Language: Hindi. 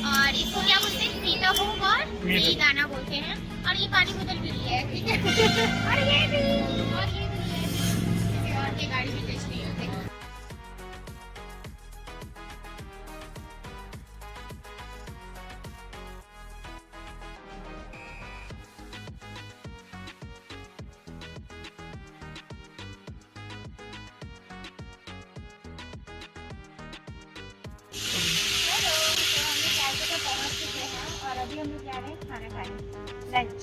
और इसको क्या बोलते हैं, पीता भोग और ये दाना बोलते हैं। और ये पानी बोतल भी लिया है, ठीक है। और ये भी है। और ये गाड़ी भी टेस्ट नहीं होती। और अभी हम लोग जा रहे हैं खाना खाने, लंच।